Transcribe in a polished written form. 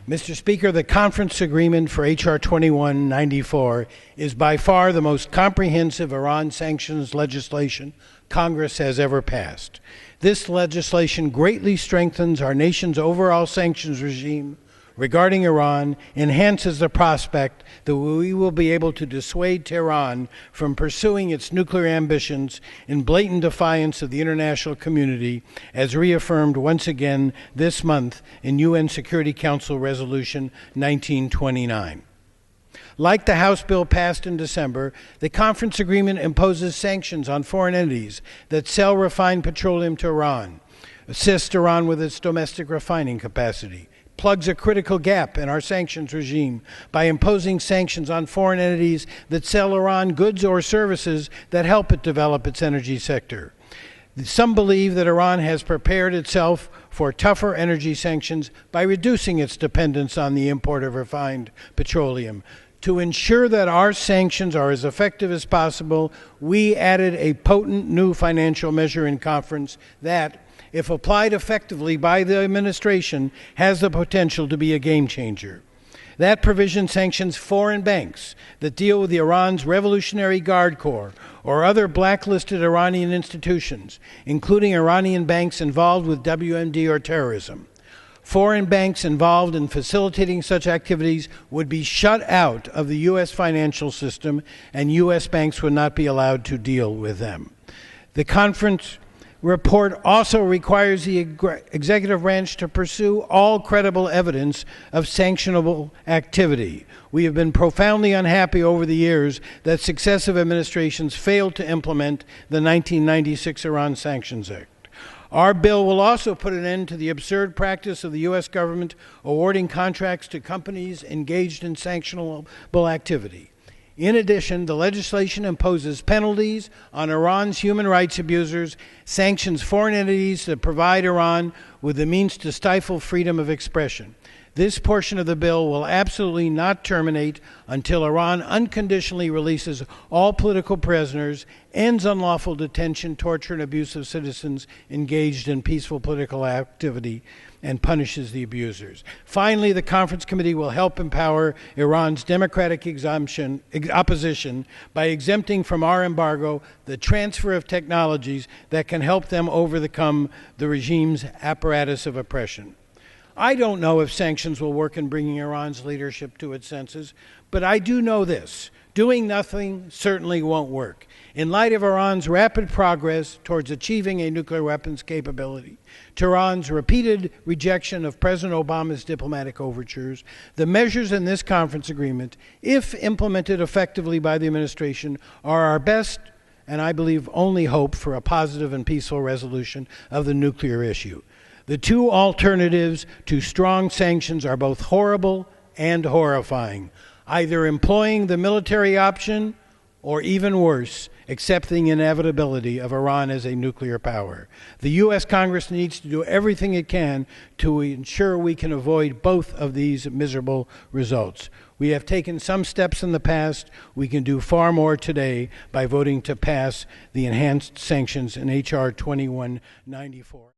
Mr. Speaker, the conference agreement for H.R. 2194 is by far the most comprehensive Iran sanctions legislation Congress has ever passed. This legislation greatly strengthens our nation's overall sanctions regime regarding Iran, enhances the prospect that we will be able to dissuade Tehran from pursuing its nuclear ambitions in blatant defiance of the international community, as reaffirmed once again this month in UN Security Council Resolution 1929. Like the House bill passed in December, the conference agreement imposes sanctions on foreign entities that sell refined petroleum to Iran, assist Iran with its domestic refining capacity, plugs a critical gap in our sanctions regime by imposing sanctions on foreign entities that sell Iran goods or services that help it develop its energy sector. Some believe that Iran has prepared itself for tougher energy sanctions by reducing its dependence on the import of refined petroleum. To ensure that our sanctions are as effective as possible, we added a potent new financial measure in conference that, if applied effectively by the administration, has the potential to be a game changer. That provision sanctions foreign banks that deal with Iran's Revolutionary Guard Corps or other blacklisted Iranian institutions, including Iranian banks involved with WMD or terrorism. Foreign banks involved in facilitating such activities would be shut out of the U.S. financial system, and U.S. banks would not be allowed to deal with them. The conference report also requires the executive branch to pursue all credible evidence of sanctionable activity. We have been profoundly unhappy over the years that successive administrations failed to implement the 1996 Iran Sanctions Act. Our bill will also put an end to the absurd practice of the U.S. government awarding contracts to companies engaged in sanctionable activity. In addition, the legislation imposes penalties on Iran's human rights abusers, sanctions foreign entities that provide Iran with the means to stifle freedom of expression. This portion of the bill will absolutely not terminate until Iran unconditionally releases all political prisoners, ends unlawful detention, torture, and abuse of citizens engaged in peaceful political activity, and punishes the abusers. Finally, the Conference Committee will help empower Iran's democratic opposition by exempting from our embargo the transfer of technologies that can help them overcome the regime's apparatus of oppression. I don't know if sanctions will work in bringing Iran's leadership to its senses, but I do know this: doing nothing certainly won't work. In light of Iran's rapid progress towards achieving a nuclear weapons capability, Tehran's repeated rejection of President Obama's diplomatic overtures, the measures in this conference agreement, if implemented effectively by the administration, are our best and I believe only hope for a positive and peaceful resolution of the nuclear issue. The two alternatives to strong sanctions are both horrible and horrifying, either employing the military option or, even worse, accepting the inevitability of Iran as a nuclear power. The U.S. Congress needs to do everything it can to ensure we can avoid both of these miserable results. We have taken some steps in the past. We can do far more today by voting to pass the enhanced sanctions in H.R. 2194.